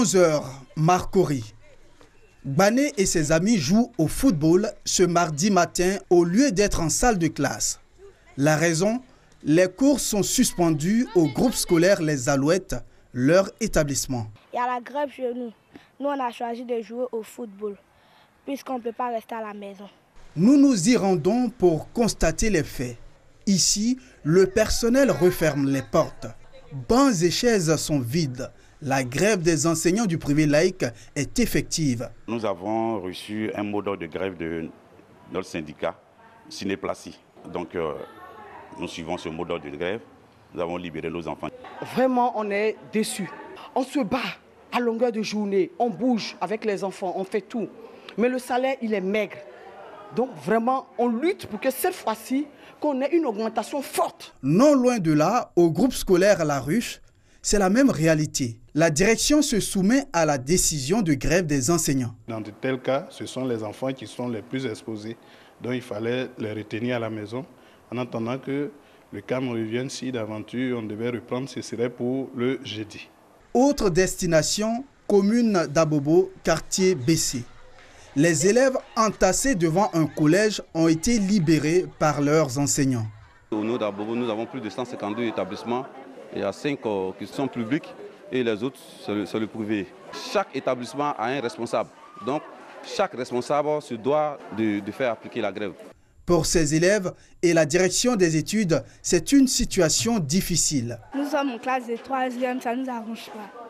11 heures, Marcory. Bané et ses amis jouent au football ce mardi matin au lieu d'être en salle de classe. La raison, les cours sont suspendus au groupe scolaire Les Alouettes, leur établissement. Il y a la grève chez nous. Nous, on a choisi de jouer au football, puisqu'on ne peut pas rester à la maison. Nous nous y rendons pour constater les faits. Ici, le personnel referme les portes. Bancs et chaises sont vides. La grève des enseignants du privé laïque est effective. Nous avons reçu un mot d'ordre de grève de notre syndicat, Cinéplacie. Donc, nous suivons ce mot d'ordre de grève. Nous avons libéré nos enfants. Vraiment, on est déçus. On se bat à longueur de journée. On bouge avec les enfants, on fait tout. Mais le salaire, il est maigre. Donc, vraiment, on lutte pour que cette fois-ci, qu'on ait une augmentation forte. Non loin de là, au groupe scolaire La Ruche, c'est la même réalité. La direction se soumet à la décision de grève des enseignants. Dans de tels cas, ce sont les enfants qui sont les plus exposés. Donc il fallait les retenir à la maison. En attendant que le calme revienne, si d'aventure on devait reprendre, ce serait pour le jeudi. Autre destination, commune d'Abobo, quartier BC. Les élèves entassés devant un collège ont été libérés par leurs enseignants. Au niveau d'Abobo, nous avons plus de 152 établissements. Il y a 5 qui sont publics et les autres, c'est le privé. Chaque établissement a un responsable. Donc, chaque responsable se doit de faire appliquer la grève. Pour ces élèves et la direction des études, c'est une situation difficile. Nous sommes en classe de 3e, ça ne nous arrange pas.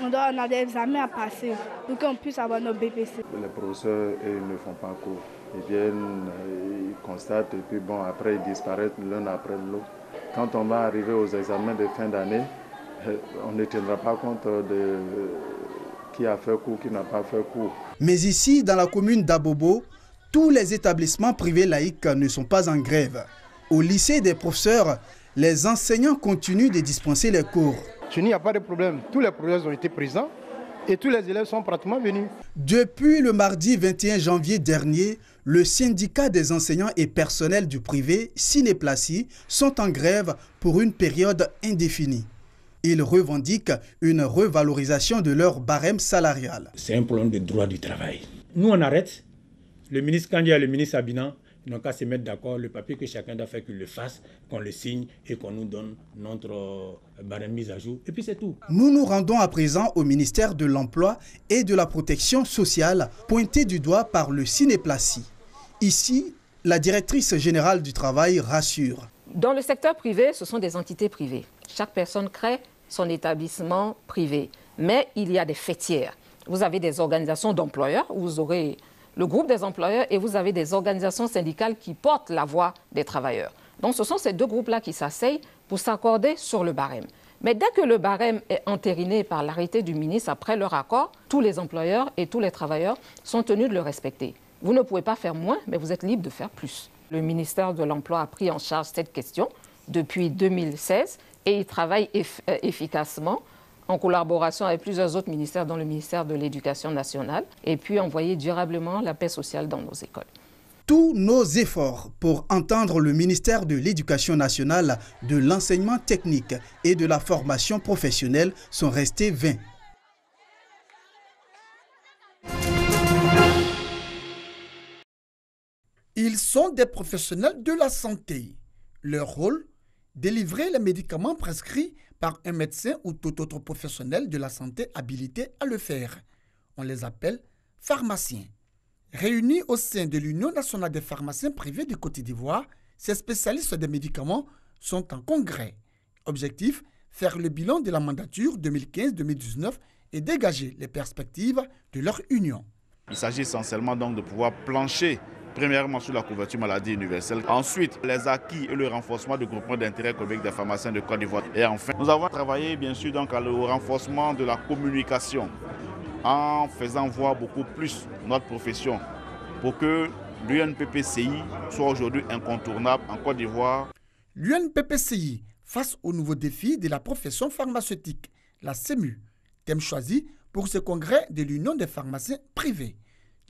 On a des examens à passer pour qu'on puisse avoir nos BPC. Les professeurs ne font pas cours. Ils viennent, ils constatent et puis bon, après ils disparaissent l'un après l'autre. Quand on va arriver aux examens de fin d'année, on ne tiendra pas compte de qui a fait cours, qui n'a pas fait cours. Mais ici, dans la commune d'Abobo, tous les établissements privés laïques ne sont pas en grève. Au lycée des professeurs, les enseignants continuent de dispenser les cours. Il n'y a pas de problème. Tous les professeurs ont été présents et tous les élèves sont pratiquement venus. Depuis le mardi 21 janvier dernier, le syndicat des enseignants et personnels du privé, Cinéplacie, sont en grève pour une période indéfinie. Ils revendiquent une revalorisation de leur barème salarial. C'est un problème de droit du travail. Nous, on arrête. Le ministre Kandia et le ministre Abinan, ils n'ont qu'à se mettre d'accord. Le papier que chacun doit faire, qu'il le fasse, qu'on le signe et qu'on nous donne notre barème mise à jour. Et puis c'est tout. Nous nous rendons à présent au ministère de l'Emploi et de la Protection sociale, pointé du doigt par le Cinéplacie. Ici, la directrice générale du travail rassure. Dans le secteur privé, ce sont des entités privées. Chaque personne crée son établissement privé. Mais il y a des fêtières. Vous avez des organisations d'employeurs, vous aurez le groupe des employeurs et vous avez des organisations syndicales qui portent la voix des travailleurs. Donc ce sont ces deux groupes-là qui s'asseyent pour s'accorder sur le barème. Mais dès que le barème est entériné par l'arrêté du ministre après leur accord, tous les employeurs et tous les travailleurs sont tenus de le respecter. Vous ne pouvez pas faire moins, mais vous êtes libre de faire plus. Le ministère de l'Emploi a pris en charge cette question depuis 2016 et il travaille efficacement en collaboration avec plusieurs autres ministères, dont le ministère de l'Éducation nationale, et puis envoyer durablement la paix sociale dans nos écoles. Tous nos efforts pour entendre le ministère de l'Éducation nationale, de l'enseignement technique et de la formation professionnelle sont restés vains. Ils sont des professionnels de la santé. Leur rôle, délivrer les médicaments prescrits par un médecin ou tout autre professionnel de la santé habilité à le faire. On les appelle pharmaciens. Réunis au sein de l'Union nationale des pharmaciens privés du Côte d'Ivoire, ces spécialistes des médicaments sont en congrès. Objectif, faire le bilan de la mandature 2015-2019 et dégager les perspectives de leur union. Il s'agit essentiellement donc de pouvoir plancher premièrement sur la couverture maladie universelle, ensuite les acquis et le renforcement du groupement d'intérêt économique des pharmaciens de Côte d'Ivoire. Et enfin, nous avons travaillé bien sûr donc au renforcement de la communication en faisant voir beaucoup plus notre profession pour que l'UNPPCI soit aujourd'hui incontournable en Côte d'Ivoire. L'UNPPCI face aux nouveaux défis de la profession pharmaceutique, la CEMU, thème choisi pour ce congrès de l'Union des pharmaciens privés.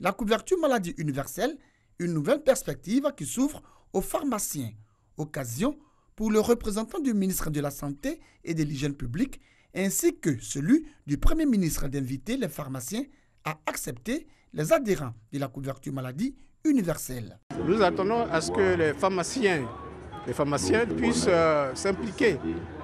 La couverture maladie universelle, une nouvelle perspective qui s'ouvre aux pharmaciens. Occasion pour le représentant du ministre de la Santé et de l'Hygiène publique ainsi que celui du Premier ministre d'inviter les pharmaciens à accepter les adhérents de la couverture maladie universelle. Nous attendons à ce que les pharmaciens puissent s'impliquer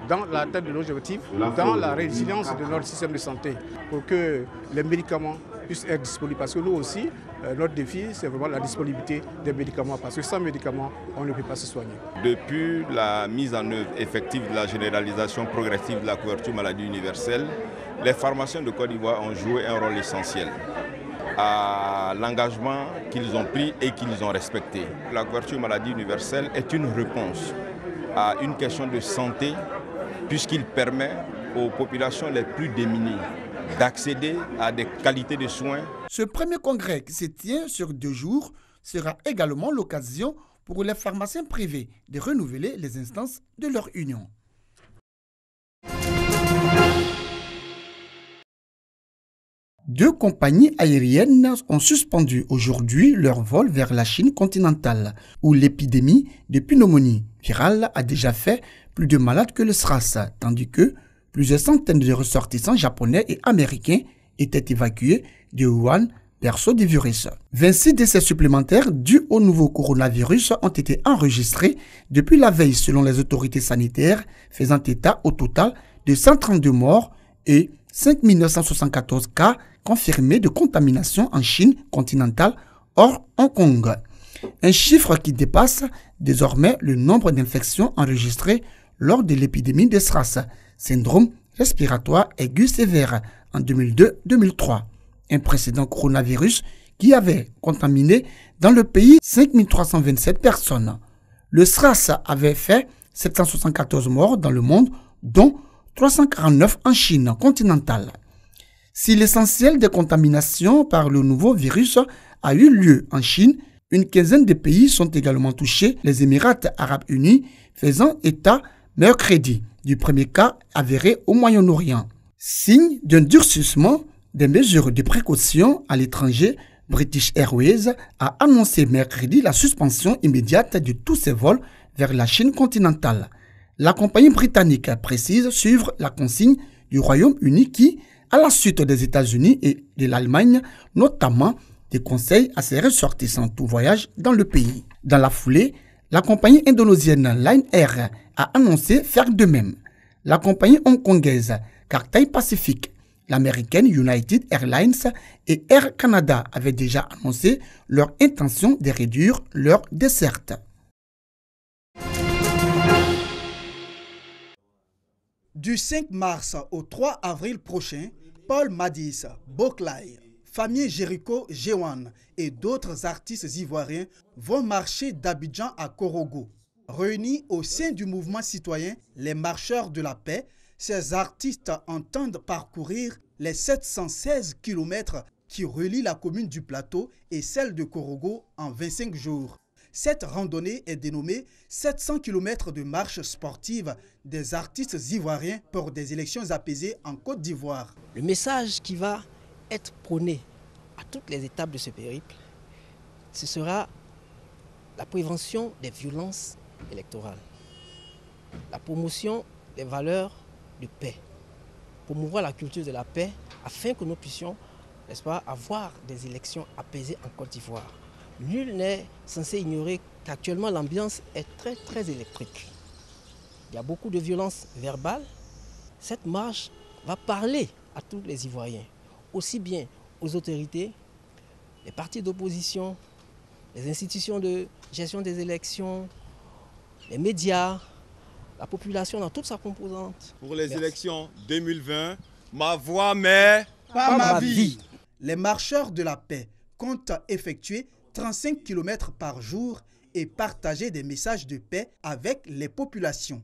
dans l'atteinte de l'objectif, dans la résilience de notre système de santé, pour que les médicaments puissent être disponibles. Parce que nous aussi, notre défi, c'est vraiment la disponibilité des médicaments, parce que sans médicaments, on ne peut pas se soigner. Depuis la mise en œuvre effective de la généralisation progressive de la couverture maladie universelle, les pharmaciens de Côte d'Ivoire ont joué un rôle essentiel à l'engagement qu'ils ont pris et qu'ils ont respecté. La couverture maladie universelle est une réponse à une question de santé, puisqu'il permet aux populations les plus démunies d'accéder à des qualités de soins. Ce premier congrès qui se tient sur 2 jours sera également l'occasion pour les pharmaciens privés de renouveler les instances de leur union. Deux compagnies aériennes ont suspendu aujourd'hui leur vol vers la Chine continentale, où l'épidémie de pneumonie virale a déjà fait plus de malades que le SRAS, tandis que plusieurs centaines de ressortissants japonais et américains étaient évacués de Wuhan, berceau du virus. 26 décès supplémentaires dus au nouveau coronavirus ont été enregistrés depuis la veille selon les autorités sanitaires, faisant état au total de 132 morts et 5 974 cas confirmés de contamination en Chine continentale hors Hong Kong. Un chiffre qui dépasse désormais le nombre d'infections enregistrées lors de l'épidémie de SRAS, syndrome respiratoire aigu sévère, en 2002-2003. Un précédent coronavirus qui avait contaminé dans le pays 5327 personnes. Le SRAS avait fait 774 morts dans le monde, dont 349 en Chine continentale. Si l'essentiel des contaminations par le nouveau virus a eu lieu en Chine, une quinzaine de pays sont également touchés, les Émirats arabes unis faisant état mercredi du premier cas avéré au Moyen-Orient. Signe d'un durcissement des mesures de précaution à l'étranger, British Airways a annoncé mercredi la suspension immédiate de tous ses vols vers la Chine continentale. La compagnie britannique précise suivre la consigne du Royaume-Uni qui, à la suite des États-Unis et de l'Allemagne, notamment, déconseille à ses ressortissants tout voyage dans le pays. Dans la foulée, la compagnie indonésienne Line Air a annoncé faire de même. La compagnie hongkongaise Cathay Pacific, l'américaine United Airlines et Air Canada avaient déjà annoncé leur intention de réduire leur desserte. Du 5 mars au 3 avril prochain, Paul Madis, Boklay, Famille Jericho Jewan et d'autres artistes ivoiriens vont marcher d'Abidjan à Korogo. Réunis au sein du mouvement citoyen Les Marcheurs de la Paix, ces artistes entendent parcourir les 716 km qui relient la commune du Plateau et celle de Korogo en 25 jours. Cette randonnée est dénommée 700 km de marche sportive des artistes ivoiriens pour des élections apaisées en Côte d'Ivoire. Le message qui va être prôné à toutes les étapes de ce périple, ce sera la prévention des violences électorales, la promotion des valeurs de paix, promouvoir la culture de la paix afin que nous puissions, n'est-ce pas, avoir des élections apaisées en Côte d'Ivoire. Nul n'est censé ignorer qu'actuellement l'ambiance est très électrique. Il y a beaucoup de violences verbales. Cette marche va parler à tous les Ivoiriens, aussi bien aux autorités, les partis d'opposition, les institutions de gestion des élections, les médias, la population dans toute sa composante. Pour les élections 2020, ma voix mais pas ma vie. Les marcheurs de la paix comptent effectuer 35 km par jour et partager des messages de paix avec les populations.